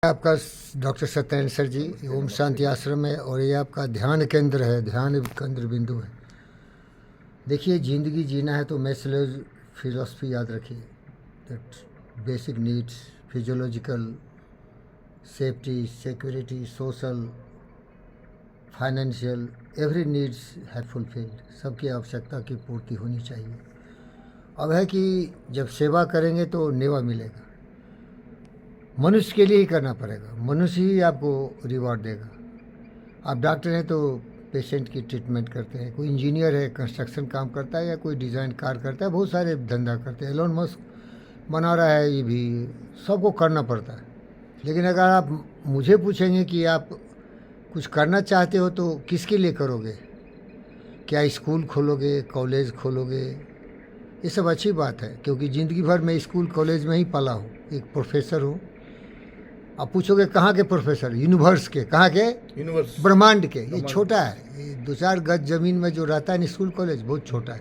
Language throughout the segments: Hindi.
आपका डॉक्टर सत्येंद्र सर जी ओम शांति आश्रम है और ये आपका ध्यान केंद्र है, ध्यान केंद्र बिंदु है। देखिए, ज़िंदगी जीना है तो मैस्लोज फिलॉसफी याद रखिए that basic needs, physiological, safety, security, social, financial, every needs है फुलफिल्ड। सबकी आवश्यकता की पूर्ति होनी चाहिए। अब है कि जब सेवा करेंगे तो नेवा मिलेगा। मनुष्य के लिए ही करना पड़ेगा, मनुष्य ही आपको रिवॉर्ड देगा। आप डॉक्टर हैं तो पेशेंट की ट्रीटमेंट करते हैं, कोई इंजीनियर है कंस्ट्रक्शन काम करता है, या कोई डिज़ाइन कार करता है, बहुत सारे धंधा करते हैं। एलोन मस्क बना रहा है, ये भी सबको करना पड़ता है। लेकिन अगर आप मुझे पूछेंगे कि आप कुछ करना चाहते हो तो किसके लिए करोगे? क्या स्कूल खोलोगे, कॉलेज खोलोगे? ये सब अच्छी बात है, क्योंकि ज़िंदगी भर मैं स्कूल कॉलेज में ही पला हूँ, एक प्रोफेसर हूँ। आप पूछोगे कहाँ के प्रोफेसर? यूनिवर्स के। कहाँ के? यूनिवर्स, ब्रह्मांड के। ये छोटा है, ये 2-4 गज ज़मीन में जो रहता है स्कूल कॉलेज, बहुत छोटा है।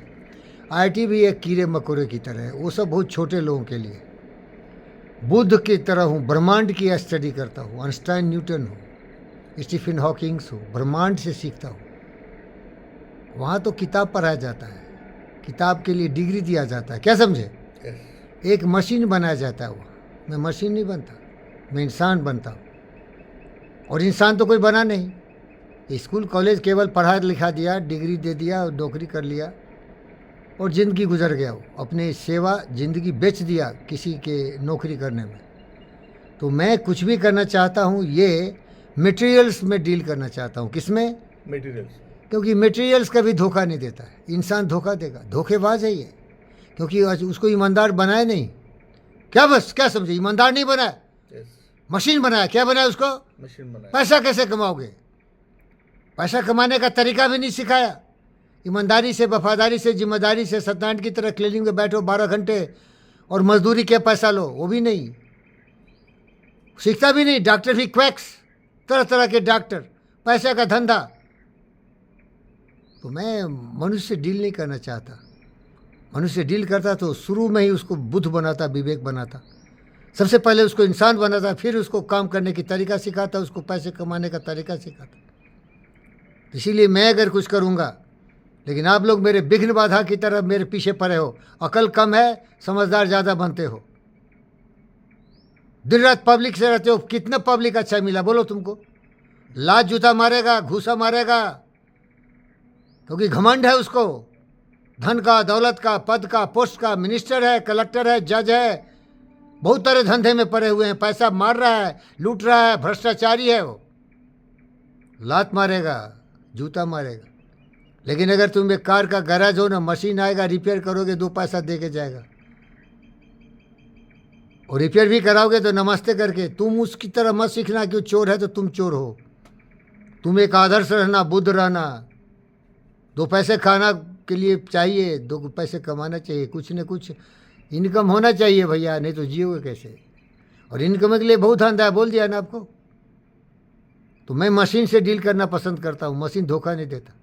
आईआईटी भी एक कीड़े मकोड़े की तरह है, वो सब बहुत छोटे लोगों के लिए। बुद्ध की तरह हूँ, ब्रह्मांड की स्टडी करता हूँ, आइंस्टाइन न्यूटन हूँ, स्टीफन हॉकिंग्स हूँ, ब्रह्मांड से सीखता हूँ। वहाँ तो किताब पढ़ाया जाता है, किताब के लिए डिग्री दिया जाता है, क्या समझे? एक मशीन बनाया जाता है। वहाँ मैं मशीन नहीं बनता, मैं इंसान बनता हूँ। और इंसान तो कोई बना नहीं। स्कूल कॉलेज केवल पढ़ा लिखा दिया, डिग्री दे दिया और नौकरी कर लिया और ज़िंदगी गुजर गया। वो अपने सेवा ज़िंदगी बेच दिया किसी के नौकरी करने में। तो मैं कुछ भी करना चाहता हूँ, ये मटेरियल्स में डील करना चाहता हूँ। किस में? मटेरियल्स। क्योंकि मटेरियल्स कभी धोखा नहीं देता है, इंसान धोखा देगा, धोखेबाज है ये। क्योंकि उसको ईमानदार बनाया नहीं। क्या बस क्या समझे? ईमानदार नहीं बनाया, मशीन बनाया। क्या बनाया उसको? मशीन बनाया। पैसा कैसे कमाओगे? पैसा कमाने का तरीका भी नहीं सिखाया। ईमानदारी से, वफादारी से, जिम्मेदारी से सत्यनारायण की तरह क्लिनिक में बैठो 12 घंटे और मजदूरी के पैसा लो, वो भी नहीं सीखता भी नहीं। डॉक्टर भी क्वैक्स, तरह तरह के डॉक्टर, पैसे का धंधा। तो मैं मनुष्य से डील नहीं करना चाहता। मनुष्य से डील करता तो शुरू में ही उसको बुद्ध बनाता, विवेक बनाता। सबसे पहले उसको इंसान बनाता, फिर उसको काम करने की तरीका सिखाता, उसको पैसे कमाने का तरीका सिखाता। इसीलिए मैं अगर कुछ करूँगा, लेकिन आप लोग मेरे विघ्न बाधा की तरह मेरे पीछे पड़े हो। अकल कम है, समझदार ज़्यादा बनते हो। दिन रात पब्लिक से रहते हो। कितना पब्लिक अच्छा मिला बोलो तुमको? लात जूता मारेगा, घूसा मारेगा, क्योंकि घमंड है उसको, धन का, दौलत का, पद का, पोस्ट का। मिनिस्टर है, कलेक्टर है, जज है, बहुत तरह धंधे में पड़े हुए हैं, पैसा मार रहा है, लूट रहा है, भ्रष्टाचारी है वो। लात मारेगा, जूता मारेगा। लेकिन अगर तुम एक कार का गैराज हो ना, मशीन आएगा, रिपेयर करोगे, 2 पैसा दे के जाएगा। और रिपेयर भी कराओगे तो नमस्ते करके। तुम उसकी तरह मत सीखना कि वो चोर है तो तुम चोर हो। तुम एक आदर्श रहना, बुद्ध रहना। 2 पैसे खाना के लिए चाहिए, 2 पैसे कमाना चाहिए, कुछ न कुछ इनकम होना चाहिए भैया, नहीं तो जियोगे कैसे? और इनकम के लिए बहुत धंधा है, बोल दिया ना आपको। तो मैं मशीन से डील करना पसंद करता हूँ। मशीन धोखा नहीं देता,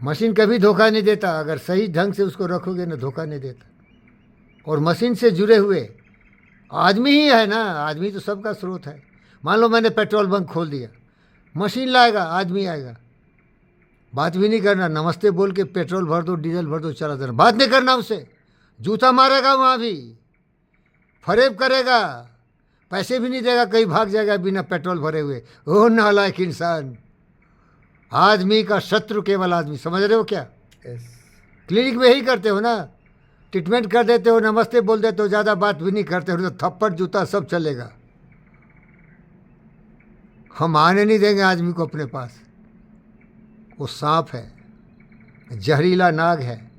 मशीन कभी धोखा नहीं देता। अगर सही ढंग से उसको रखोगे ना, धोखा नहीं देता। और मशीन से जुड़े हुए आदमी ही है ना, आदमी तो सबका स्रोत है। मान लो मैंने पेट्रोल बंक खोल दिया, मशीन लाएगा, आदमी आएगा। बात भी नहीं करना, नमस्ते बोल के पेट्रोल भर दो, डीजल भर दो, चला देना। बात नहीं करना उससे, जूता मारेगा वहाँ भी, फरेब करेगा, पैसे भी नहीं देगा, कहीं भाग जाएगा बिना पेट्रोल भरे हुए। ओ नालायक इंसान! आदमी का शत्रु केवल आदमी, समझ रहे हो क्या? क्लिनिक में ही करते हो ना, ट्रीटमेंट कर देते हो, नमस्ते बोल देते हो, ज़्यादा बात भी नहीं करते हो, तो थप्पड़ जूता सब चलेगा। हम आने नहीं देंगे आदमी को अपने पास। वो सांप है, जहरीला नाग है,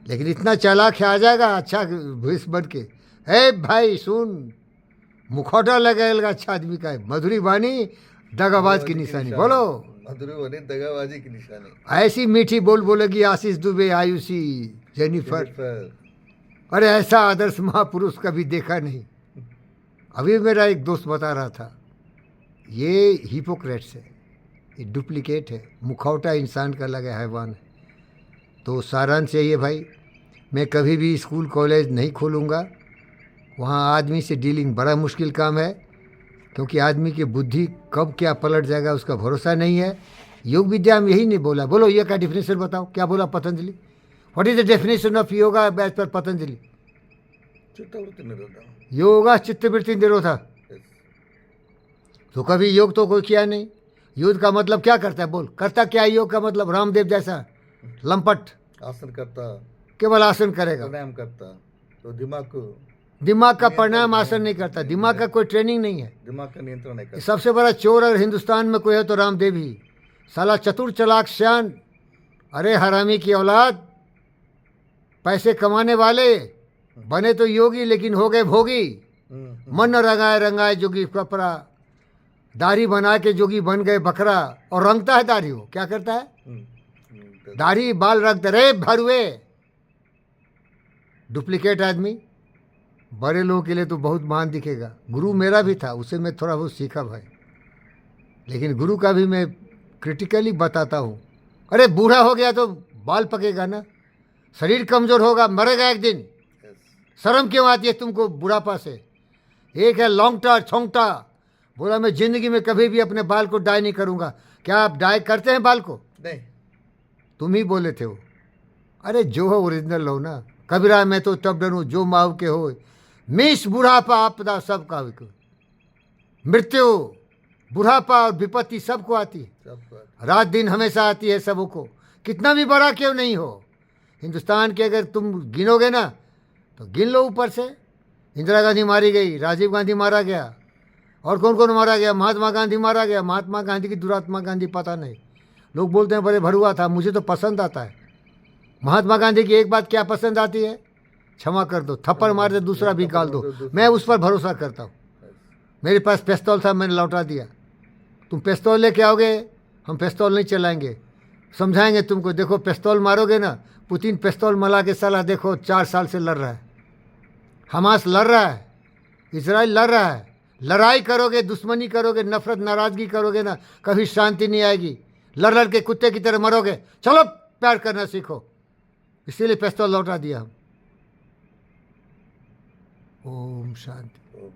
लेकिन इतना चालाक है, आ जाएगा अच्छा भैंस बन के। हे भाई सुन, मुखौटा लगेगा अच्छा आदमी का है। मधुरी वाणी दगाबाज की निशानी, बोलो। मधुरी वाणी दगाबाजी की निशानी। ऐसी मीठी बोल बोलेगी आशीष दुबे, आयुषी, जेनिफर। अरे ऐसा आदर्श महापुरुष कभी देखा नहीं। अभी मेरा एक दोस्त बता रहा था, ये हिपोक्रेट्स है, ये डुप्लीकेट है, मुखौटा इंसान का लगा हैवान है। तो सारांश यही है भाई, मैं कभी भी स्कूल कॉलेज नहीं खोलूँगा। वहाँ आदमी से डीलिंग बड़ा मुश्किल काम है। क्योंकि आदमी की बुद्धि कब क्या पलट जाएगा उसका भरोसा नहीं है। योग विद्या में यही नहीं बोला। बोलो ये का डिफिनेशन बताओ, क्या बोला Patanjali? What is the definition of yoga as per Patanjali? चित्तवृत्ति निरोधा। योगा चित्तवृत्ति निरोधा। Yes. तो कभी योग तो कोई किया नहीं। योग का मतलब क्या करता है? बोल, करता क्या है योग का मतलब? रामदेव जैसा लंपट आसन करता, केवल आसन करेगा। प्राणायाम करता, तो दिमाग का प्राणायाम आसन नहीं करता। दिमाग का कोई ट्रेनिंग नहीं है। दिमाग का नियंत्रण नहीं करता। सबसे बड़ा चोर अगर हिंदुस्तान में कोई है तो रामदेव ही। साला चतुर चालाक श्यान, अरे हरामी की औलाद, पैसे कमाने वाले बने तो योगी लेकिन हो गए भोगी। मन रंगाए रंगाए जोगी कपड़ा, दाढ़ी बना के जोगी बन गए बकरा। और रंगता है दाढ़ी, वो क्या करता है? दाढ़ी बाल रंगते रहे भरुए। डुप्लीकेट आदमी। बड़े लोगों के लिए तो बहुत महान दिखेगा। गुरु मेरा भी था, उससे मैं थोड़ा बहुत सीखा भाई, लेकिन गुरु का भी मैं क्रिटिकली बताता हूँ। अरे बूढ़ा हो गया तो बाल पकेगा ना, शरीर कमज़ोर होगा, मरेगा एक दिन। शर्म क्यों आती है तुमको बुढ़ापा से? एक है लौंगटा छोंगटा, बोला मैं ज़िंदगी में कभी भी अपने बाल को डाई नहीं करूँगा। क्या आप डाई करते हैं बाल को? नहीं। तुम ही बोले थे वो। अरे जो हो ओरिजिनल हो ना। कबीरा मैं तो तब डरूँ जो माऊ के हो। मिस बुढ़ापा आपदा सबका, मृत्यु बुढ़ापा और विपत्ति सबको आती है। रात दिन हमेशा आती है सबों को, कितना भी बड़ा क्यों नहीं हो। हिंदुस्तान के अगर तुम गिनोगे ना तो गिन लो ऊपर से। इंदिरा गांधी मारी गई, राजीव गांधी मारा गया, और कौन कौन मारा गया? महात्मा गांधी मारा गया। महात्मा गांधी की दुरात्मा गांधी पता नहीं। लोग बोलते हैं बड़े भरुआ था, मुझे तो पसंद आता है। महात्मा गांधी की एक बात क्या पसंद आती है? क्षमा कर दो, थप्पड़ मार दे दूसरा भी गाल दो। मैं उस पर भरोसा करता हूँ। मेरे पास पिस्तौल था, मैंने लौटा दिया। तुम पिस्तौल लेके आओगे, हम पिस्तौल नहीं चलाएंगे, समझाएंगे तुमको। देखो पिस्तौल मारोगे ना, पुतिन पिस्तौल मला के साला देखो 4 साल से लड़ रहा है। हमास लड़ रहा है, इजराइल लड़ रहा है। लड़ाई करोगे, दुश्मनी करोगे, नफरत नाराज़गी करोगे ना, कभी शांति नहीं आएगी। लड़ लड़ के कुत्ते की तरह मरोगे। चलो प्यार करना सीखो। इसीलिए पिस्तौल लौटा दिया हम। ओम शांति।